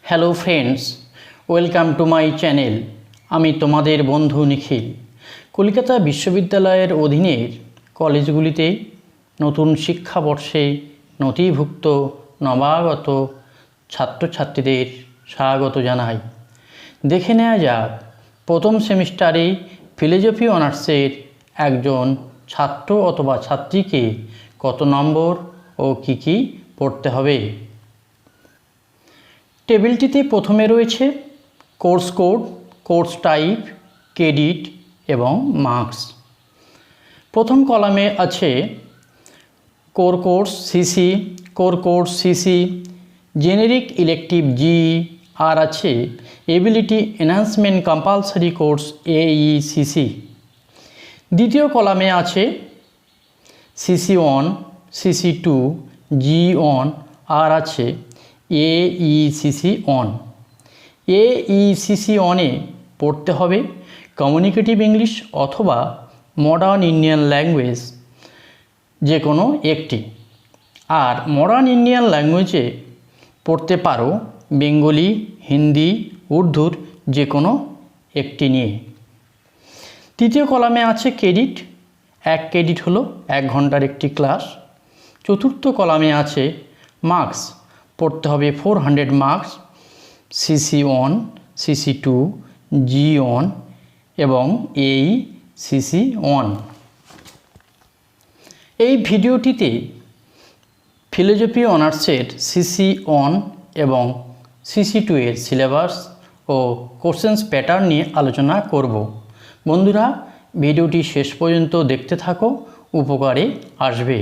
Hello friends, welcome to my channel. আমি তোমাদের বন্ধু নিখিল। কলকাতা বিশ্ববিদ্যালয়ের অধীনের কলেজগুলিতে নতুন শিক্ষাবর্ষে নথিভুক্ত নবাগত ছাত্রছাত্রীদের স্বাগত জানাই। দেখে নেওয়া যাক প্রথম সেমিস্টারে ফিলোজফি অনার্সের একজন ছাত্র অথবা ছাত্রীকে কত নম্বর ও কী পড়তে হবে। টেবিলটিতে প্রথমে রয়েছে course code, course type, credit এবং মার্কস। প্রথম কলামে আছে core course CC, generic elective G, আর আছে ability enhancement compulsory course AECC। দ্বিতীয় কলামে আছে CC1, CC2, G1, আর আছে AECC1। AECC1-এ পড়তে হবে কমিউনিকেটিভ ইংলিশ অথবা মডার্ন ইন্ডিয়ান ল্যাঙ্গুয়েজ যে কোনো একটি। আর মডার্ন ইন্ডিয়ান ল্যাঙ্গুয়েজে পড়তে পারো বেঙ্গলি, হিন্দি, উর্দুর যে কোনো একটি নিয়ে। তৃতীয় কলামে আছে ক্রেডিট। 1 ক্রেডিট হলো 1 ঘন্টার একটি ক্লাস। চতুর্থ কলামে আছে মার্কস। পড়তে হবে 400 মার্কস, CC1, CC2, G1 এবং AECC1। এই ভিডিওটিতে ফিলোজফি অনার্সের CC1 এবং CC2 এর সিলেবাস ও কোশ্চেন্স প্যাটার্ন নিয়ে আলোচনা করব। বন্ধুরা, ভিডিওটি শেষ পর্যন্ত দেখতে থাকো, উপকারে আসবে।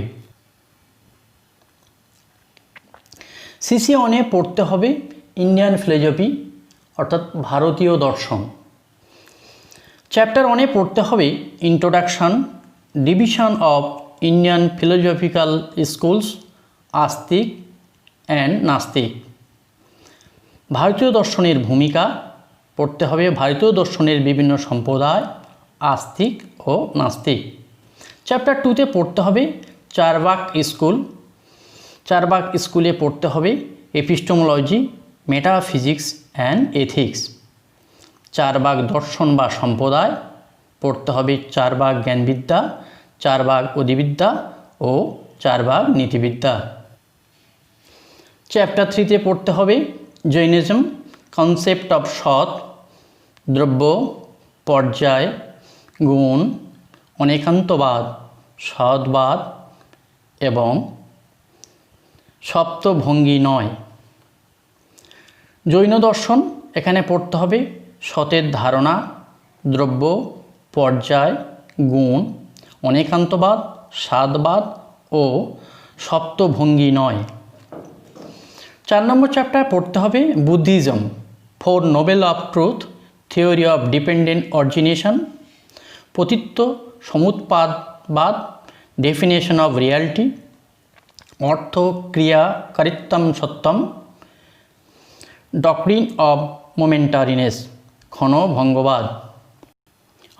CC1-এ পড়তে হবে ইন্ডিয়ান ফিলোজফি অর্থাৎ ভারতীয় দর্শন। চ্যাপ্টার 1-এ পড়তে হবে introduction, division of Indian philosophical schools, Astik and নাস্তিক। ভারতীয় দর্শনের ভূমিকা পড়তে হবে ভারতীয় দর্শনের বিভিন্ন সম্প্রদায়, আস্তিক ও নাস্তিক। চ্যাপ্টার 2-তে পড়তে হবে চারবাক স্কুল। চারবাক স্কুলে পড়তে হবে এপিস্টোমোলজি, মেটাফিজিক্স অ্যান্ড এথিক্স। চারবাক দর্শন বা সম্প্রদায় পড়তে হবে চারবাক জ্ঞানবিদ্যা, চারবাক অধিবিদ্যা ও চারবাক নীতিবিদ্যা। চ্যাপ্টার 3-তে পড়তে হবে জৈনিজম, কনসেপ্ট অফ সৎ, দ্রব্য, পর্যায়, গুণ, অনেকান্তবাদ, সৎবাদ এবং সপ্তভঙ্গী নয়। জৈন দর্শন, এখানে পড়তে হবে সতের ধারণা, দ্রব্য, পর্যায়, গুণ, অনেকান্তবাদ, সাতবাদ ও সপ্তভঙ্গী নয়। 4 নম্বর চ্যাপ্টার পড়তে হবে Buddhism, 4 noble of truth, theory of dependent origination, পতিত্ব সমুৎপাদবাদ, ডেফিনেশন অফ রিয়ালিটি, অর্থ ক্রিয়া কারিত্বম সত্যম, ডক্ট্রিন অফ মোমেন্টারিনেস, ক্ষণভঙ্গবাদ।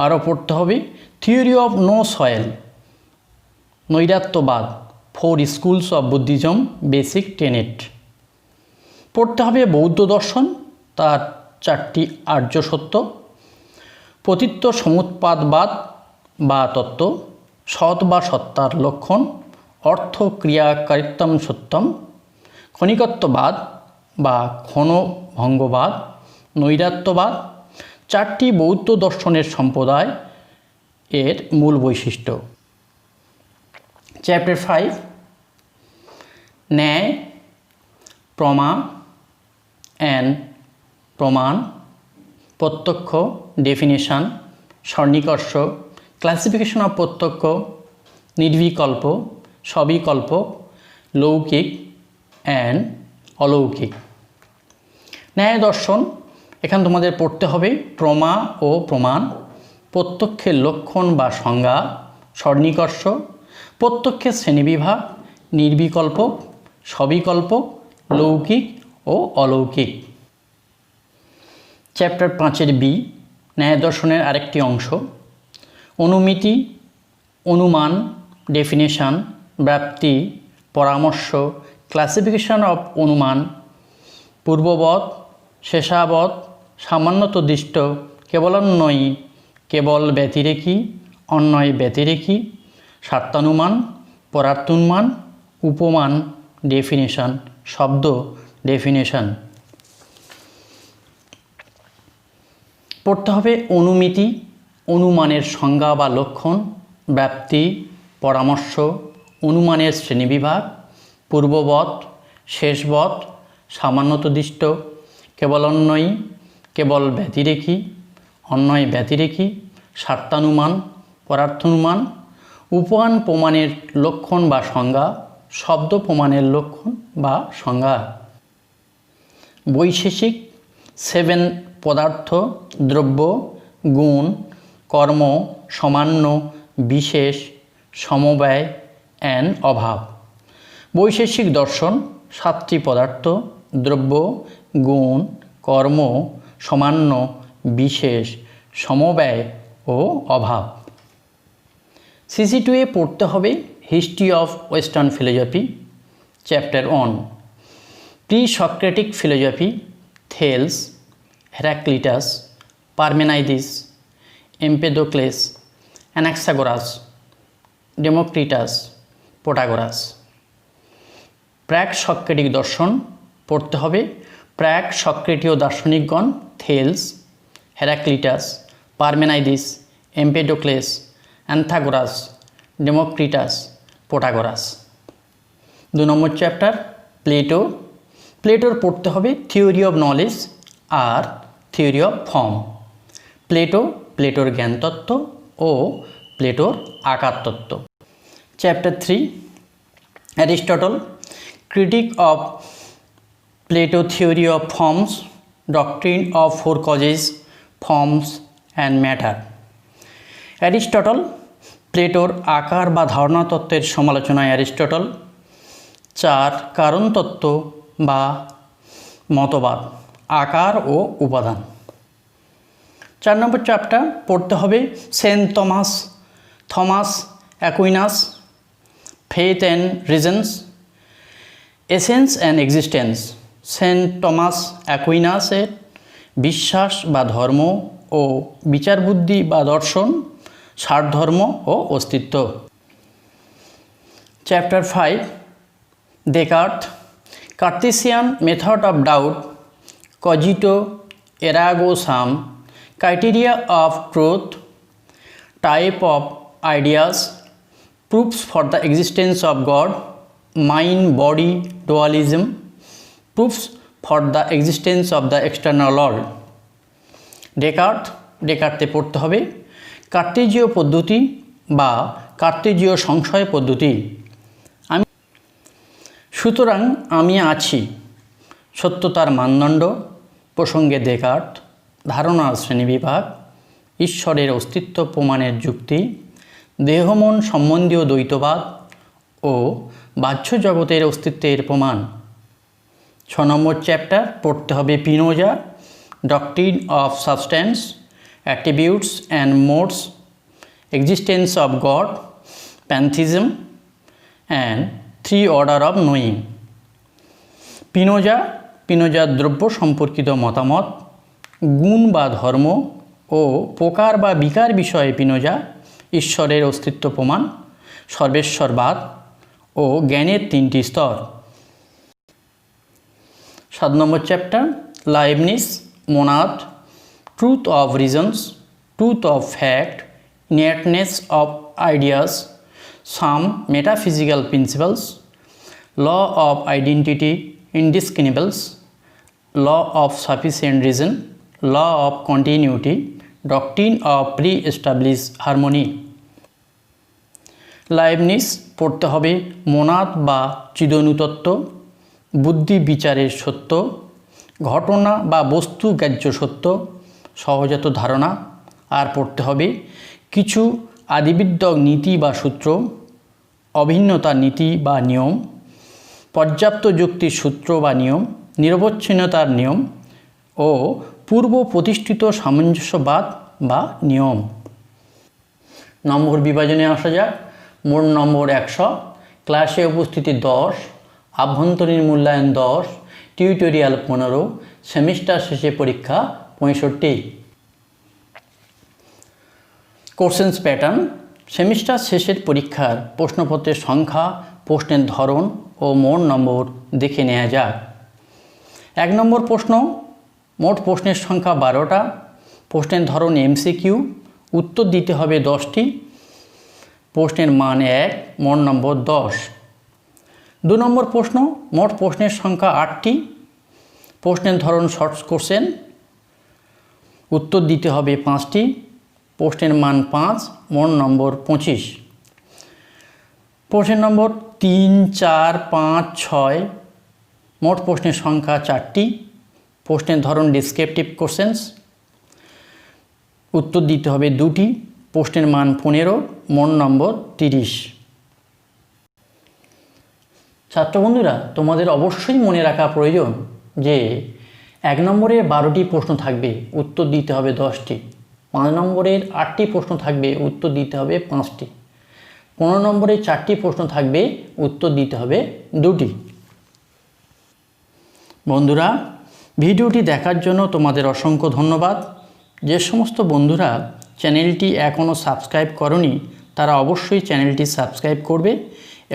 আরও পড়তে হবে থিওরি অফ নো সয়েল, নৈরাত্যবাদ, 4 schools of Buddhism, basic tenet. পড়তে হবে বৌদ্ধ দর্শন, তার 4টি আর্য সত্য, পতিত্ব সমুৎপাদবাদ বা তত্ত্ব, সৎ বা সত্তার লক্ষণ, অর্থ ক্রিয়া কারিত্বম সত্যম, ক্ষণিকত্ববাদ বা ক্ষণভঙ্গবাদ, নৈরাত্যবাদ। 4টি বৌদ্ধ দর্শনের সম্প্রদায় এর মূল বৈশিষ্ট্য। চ্যাপ্টার 5 ন্যায়, প্রমা অ্যান্ড প্রমাণ, প্রত্যক্ষ, ডেফিনেশন, সন্নিকর্ষ, ক্লাসিফিকেশন অফ প্রত্যক্ষ, নির্বিকল্প, সবিকল্প, লৌকিক অ্যান্ড অলৌকিক। ন্যায় দর্শন, এখানে তোমাদের পড়তে হবে প্রমা ও প্রমাণ, প্রত্যক্ষের লক্ষণ বা সংজ্ঞা, সন্নিকর্ষ, প্রত্যক্ষের শ্রেণীবিভাগ, নির্বিকল্প, সবিকল্প, লৌকিক ও অলৌকিক। চ্যাপ্টার 5-এর বি, ন্যায় দর্শনের আরেকটি অংশ, অনুমিতি, অনুমান, ডেফিনেশন, ব্যাপ্তি, পরামর্শ, ক্লাসিফিকেশন অফ অনুমান, পূর্ববৎ, শেষাবৎ, সামান্যতদিষ্ট, কেবলান্বয়ী, কেবল ব্যতিরেকী, অন্বয় ব্যতিরেকী, স্বার্থানুমান, পরার্থানুমান, উপমান, ডেফিনেশন, শব্দ, ডেফিনেশন। পড়তে হবে অনুমিতি, অনুমানের সংজ্ঞা বা লক্ষণ, ব্যাপ্তি, পরামর্শ, অনুমানের শ্রেণীবিভাগ, পূর্ববৎ, শেষবৎ, সামান্যতদিষ্ট, কেবলান্বয়ী, কেবল ব্যতিরেকী, অন্বয় ব্যতিরেকী, স্বার্থানুমান, পরার্থানুমান, উপমান প্রমাণের লক্ষণ বা সংজ্ঞা, শব্দ প্রমাণের লক্ষণ বা সংজ্ঞা। বৈশেষিক, 7 পদার্থ, দ্রব্য, গুণ, কর্ম, সামান্য, বিশেষ, সমবায় অ্যান্ড অভাব। বৈশেষিক দর্শন, 7টি পদার্থ, দ্রব্য, গুণ, কর্ম, সামান্য, বিশেষ, সমবায় ও অভাব। CC2 পড়তে হবে history of western philosophy, chapter 1, pre Socratic philosophy, Thales, Heraclitus, Parmenides, Empedocles, Anaxagoras, Democritus, Protagoras. প্রাক সক্রেটিক দর্শন পড়তে হবে প্রাক সক্রেটীয় দার্শনিকগণ, Thales, Heraclitus, Parmenides, Empedocles, Anaxagoras, Democritus, Protagoras. 2 number chapter Plato. প্লেটোর পড়তে হবে থিওরি অফ নলেজ আর থিওরি অফ ফর্ম। প্লেটো, প্লেটোর জ্ঞানতত্ত্ব ও প্লেটোর আকার তত্ত্ব। Chapter 3 Aristotle, critique of Plato, theory of forms, doctrine of 4 causes, forms and matter. Aristotle, প্লেটোর আকার বা ধারণা তত্ত্বের সমালোচনায় অ্যারিস্টটল। 4 কারণ তত্ত্ব বা মতবাদ, আকার ও উপাদান। 4 নম্বর চ্যাপ্টার পড়তে হবে Saint Thomas Aquinas, faith and reasons, essence and existence. Saint Thomas অ্যাকুইনাসের বিশ্বাস বা ধর্ম ও বিচারবুদ্ধি বা দর্শন, সারধর্ম ও অস্তিত্ব। Chapter 5 Descartes, Cartesian method of doubt, cogito ergo sum, criteria of truth, type of ideas, proofs for the existence of God, mind body dualism, proofs for the existence of the external world. ডেকার্টে পড়তে হবে কার্টেজীয় পদ্ধতি বা কার্টেজীয় সংশয় পদ্ধতি। সুতরাং আমি আছি, সত্যতার মানদণ্ড প্রসঙ্গে ডেকার্ট, ধারণার শ্রেণীবিভাগ, ঈশ্বরের অস্তিত্ব প্রমাণের যুক্তি, দেহমন সম্বন্ধীয় দ্বৈতবাদ ও বাহ্য জগতের অস্তিত্বের প্রমাণ। 6 নম্বর চ্যাপ্টার পড়তে হবে Spinoza, doctrine of substance, attributes and modes, existence of God, pantheism and 3 order of knowing. স্পিনোজার দ্রব্য সম্পর্কিত মতামত, গুণ বা ধর্ম ও প্রকার বা বিকার বিষয়ে স্পিনোজা, ঈশ্বরের অস্তিত্ব প্রমাণ, সর্বেশ্বরবাদ ও জ্ঞানের 3টি স্তর। 7 number chapter Leibniz, monad, truth of reasons, truth of fact, innerness of ideas, some metaphysical principles, law of identity indiscernibles, law of sufficient reason, law of continuity, doctrine of pre establish harmony. Leibniz পড়তে হবে মোনাদ বা চিদনুতত্ত্ব, বুদ্ধি বিচারের সত্য, ঘটনা বা বস্তু গ্রাহ্য সত্য, সহজাত ধারণা। আর পড়তে হবে কিছু আদিবিদ্যক নীতি বা সূত্র, অভিন্নতার নীতি বা নিয়ম, পর্যাপ্ত যুক্তির সূত্র বা নিয়ম, নিরবচ্ছিন্নতার নিয়ম ও পূর্ব প্রতিষ্ঠিত সামঞ্জস্যবাদ বা নিয়ম। নম্বর বিভাজনে আসা যাক। মোট নম্বর 100, ক্লাসে উপস্থিতি 10, আভ্যন্তরীণ মূল্যায়ন 10, টিউটোরিয়াল 15, সেমিস্টার শেষে পরীক্ষা 65। Questions pattern. সেমিস্টার শেষের পরীক্ষার প্রশ্নপত্রের সংখ্যা, প্রশ্নের ধরন ও মোট নম্বর দেখে নেওয়া যাক। 1 নম্বর প্রশ্ন, মোট প্রশ্নের সংখ্যা 12টা, প্রশ্নের ধরন এমসিকিউ, উত্তর দিতে হবে 10টি, প্রশ্নের মান 1, মোট নম্বর 10। 2 নম্বর প্রশ্ন, মোট প্রশ্নের সংখ্যা 8টি, প্রশ্নের ধরন শর্ট কোশ্চেন, উত্তর দিতে হবে 5টি, প্রশ্নের মান 5, মোট নম্বর 25। প্রশ্নের নম্বর 3, 4, 5, 6, মোট প্রশ্নের সংখ্যা 4টি, প্রশ্নের ধরন ডিসক্রিপটিভ কোশ্চেন্স, উত্তর দিতে হবে 2টি, প্রশ্নের মান 15, মোট নম্বর 30। ছাত্র বন্ধুরা, তোমাদের অবশ্যই মনে রাখা প্রয়োজন যে 1 নম্বরের 12টি প্রশ্ন থাকবে, উত্তর দিতে হবে 10টি, 5 নম্বরের 8টি প্রশ্ন থাকবে, উত্তর দিতে হবে 5টি, 15 নম্বরের 4টি প্রশ্ন থাকবে, উত্তর দিতে হবে 2টি। বন্ধুরা, ভিডিওটি দেখার জন্য তোমাদের অসংখ্য ধন্যবাদ। যে সমস্ত বন্ধুরা চ্যানেলটি এখনও সাবস্ক্রাইব করনি তারা অবশ্যই চ্যানেলটি সাবস্ক্রাইব করবে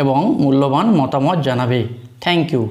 এবং মূল্যবান মতামত জানাবে। Thank you.